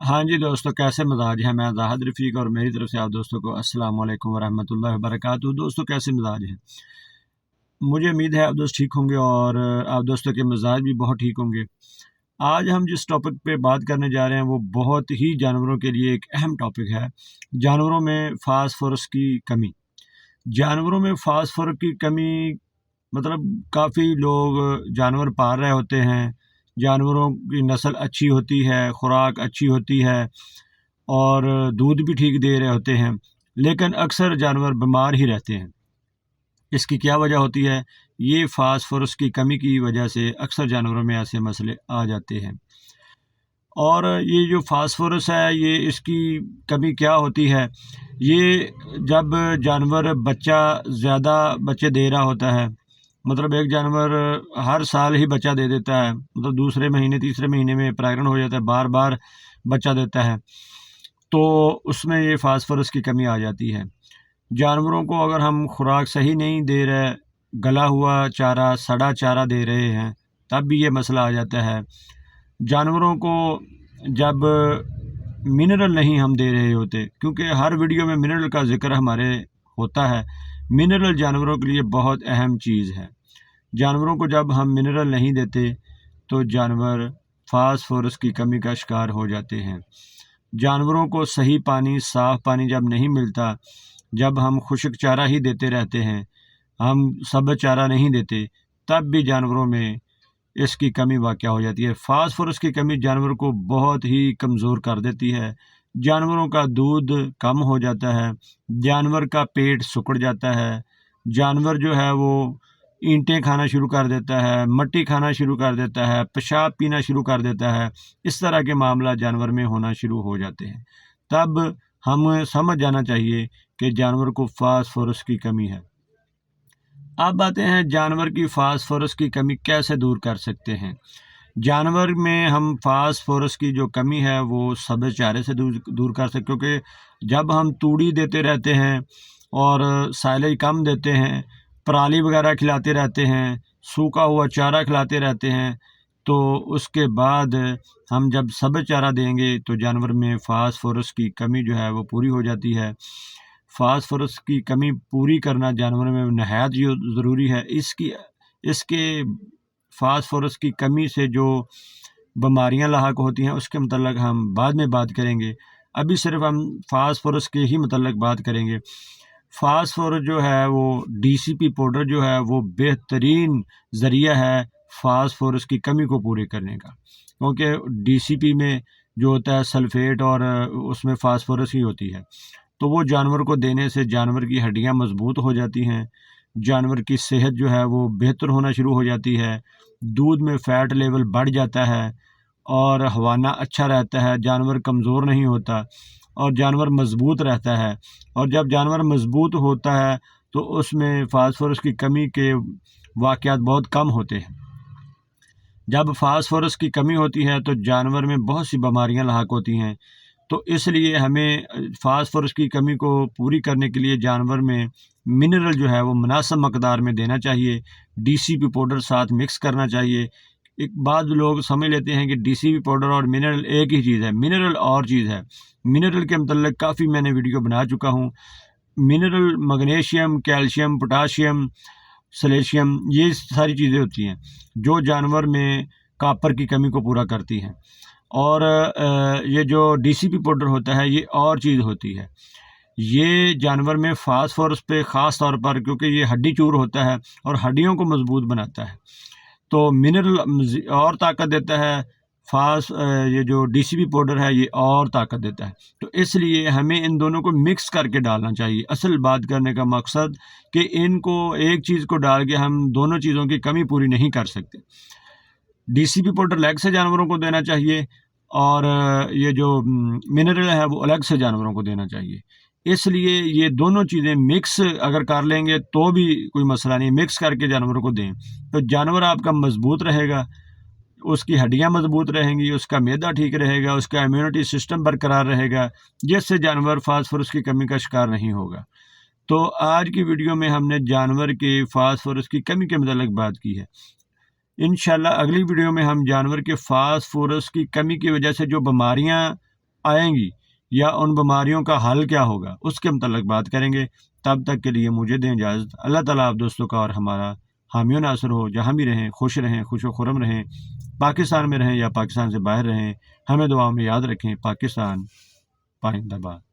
हाँ जी दोस्तों, कैसे मिजाज हैं। मैं ज़ाहिद रफ़ीक और मेरी तरफ से आप दोस्तों को अस्सलाम वालेकुम वरहमतुल्लाहि वबरकातुहू। दोस्तों कैसे मिजाज हैं। मुझे उम्मीद है आप दोस्त ठीक होंगे और आप दोस्तों के मिजाज भी बहुत ठीक होंगे। आज हम जिस टॉपिक पे बात करने जा रहे हैं वो बहुत ही जानवरों के लिए एक अहम टॉपिक है। जानवरों में फास्फोरस की कमी। जानवरों में फास्फोरस की कमी मतलब काफ़ी लोग जानवर पाल रहे होते हैं। जानवरों की नस्ल अच्छी होती है, खुराक अच्छी होती है और दूध भी ठीक दे रहे होते हैं, लेकिन अक्सर जानवर बीमार ही रहते हैं। इसकी क्या वजह होती है? ये फास्फोरस की कमी की वजह से अक्सर जानवरों में ऐसे मसले आ जाते हैं। और ये जो फास्फोरस है, ये इसकी कमी क्या होती है? ये जब जानवर ज़्यादा बच्चे दे रहा होता है, मतलब एक जानवर हर साल ही बच्चा दे देता है, मतलब दूसरे महीने तीसरे महीने में प्रेग्नेंट हो जाता है, बार बार बच्चा देता है, तो उसमें ये फास्फोरस की कमी आ जाती है। जानवरों को अगर हम खुराक सही नहीं दे रहे, गला हुआ चारा, सड़ा चारा दे रहे हैं, तब भी ये मसला आ जाता है। जानवरों को जब मिनरल नहीं हम दे रहे होते, क्योंकि हर वीडियो में मिनरल का जिक्र हमारे होता है। मिनरल जानवरों के लिए बहुत अहम चीज़ है। जानवरों को जब हम मिनरल नहीं देते तो जानवर फास्फोरस की कमी का शिकार हो जाते हैं। जानवरों को सही पानी, साफ़ पानी जब नहीं मिलता, जब हम खुश्क चारा ही देते रहते हैं, हम सब चारा नहीं देते, तब भी जानवरों में इसकी कमी वाक़या हो जाती है। फास्फोरस की कमी जानवर को बहुत ही कमज़ोर कर देती है। जानवरों का दूध कम हो जाता है, जानवर का पेट सिकुड़ जाता है, जानवर जो है वो ईंटें खाना शुरू कर देता है, मट्टी खाना शुरू कर देता है, पेशाब पीना शुरू कर देता है। इस तरह के मामला जानवर में होना शुरू हो जाते हैं। तब हम समझ जाना चाहिए कि जानवर को फास्फोरस की कमी है। अब आते हैं जानवर की फास्फोरस की कमी कैसे दूर कर सकते हैं। जानवर में हम फास्फोरस की जो कमी है वो सब्ज़ चारे से दूर कर सकते, क्योंकि जब हम तूड़ी देते रहते हैं और साइलेज कम देते हैं, पराली वगैरह खिलाते रहते हैं, सूखा हुआ चारा खिलाते रहते हैं, तो उसके बाद हम जब सब्ज़ चारा देंगे तो जानवर में फास्फोरस की कमी जो है वो पूरी हो जाती है। फास्फोरस की कमी पूरी करना जानवरों में नहायत ज़रूरी है। इसके फास्फोरस की कमी से जो बीमारियां लाहक होती हैं उसके मतलब हम बाद में बात करेंगे। अभी सिर्फ हम फास्फोरस के ही मतलब बात करेंगे। फास्फोरस जो है वो डीसीपी पाउडर जो है वो बेहतरीन ज़रिया है फास्फोरस की कमी को पूरी करने का, क्योंकि डीसीपी में जो होता है सल्फेट और उसमें फास्फोरस ही होती है। तो वो जानवर को देने से जानवर की हड्डियां मजबूत हो जाती हैं, जानवर की सेहत जो है वो बेहतर होना शुरू हो जाती है, दूध में फ़ैट लेवल बढ़ जाता है और हवाना अच्छा रहता है, जानवर कमज़ोर नहीं होता और जानवर मजबूत रहता है। और जब जानवर मजबूत होता है तो उसमें फास्फोरस की कमी के वाक़यात बहुत कम होते हैं। जब फास्फोरस की कमी होती है तो जानवर में बहुत सी बीमारियां लाहक होती हैं। तो इसलिए हमें फास्फोरस की कमी को पूरी करने के लिए जानवर में मिनरल जो है वो मुनासिब मकदार में देना चाहिए। डीसीपी पाउडर साथ मिक्स करना चाहिए। एक बाद लोग समझ लेते हैं कि डीसीपी पाउडर और मिनरल एक ही चीज़ है। मिनरल और चीज़ है। मिनरल के मतलब काफ़ी मैंने वीडियो बना चुका हूँ। मिनरल मैग्नीशियम, कैल्शियम, पोटाशियम, सलेशियम, ये सारी चीज़ें होती हैं जो जानवर में कॉपर की कमी को पूरा करती हैं। और ये जो डीसीपी पाउडर होता है ये और चीज़ होती है। ये जानवर में फास्फोरस पे ख़ास तौर पर, क्योंकि ये हड्डी चूर होता है और हड्डियों को मजबूत बनाता है, तो मिनरल और ताकत देता है। ये जो डीसीपी पाउडर है ये और ताकत देता है। तो इसलिए हमें इन दोनों को मिक्स करके डालना चाहिए। असल बात करने का मकसद कि इनको एक चीज़ को डाल के हम दोनों चीज़ों की कमी पूरी नहीं कर सकते। डीसीपी पाउडर अलग से जानवरों को देना चाहिए और ये जो मिनरल है वो अलग से जानवरों को देना चाहिए। इसलिए ये दोनों चीज़ें मिक्स अगर कर लेंगे तो भी कोई मसला नहीं, मिक्स करके जानवरों को दें तो जानवर आपका मजबूत रहेगा, उसकी हड्डियां मजबूत रहेंगी, उसका मैदा ठीक रहेगा, उसका इम्यूनिटी सिस्टम बरकरार रहेगा, जिससे जानवर फास्फोरस की कमी का शिकार नहीं होगा। तो आज की वीडियो में हमने जानवर के फास्फोरस की कमी के मतलब बात की है। इंशाल्लाह अगली वीडियो में हम जानवर के फास्फोरस की कमी की वजह से जो बीमारियां آئیں گی یا ان بیماریوں کا حل کیا ہوگا، اس کے متعلق بات کریں گے۔ تب تک کے لیے مجھے دیں اجازت۔ اللہ تعالیٰ آپ دوستوں کا اور ہمارا حامی و ناصر ہو۔ جہاں بھی رہیں خوش رہیں، خوش و خرم رہیں، پاکستان میں رہیں یا پاکستان سے باہر رہیں، ہمیں دعا میں یاد رکھیں۔ پاکستان پائندہ باد۔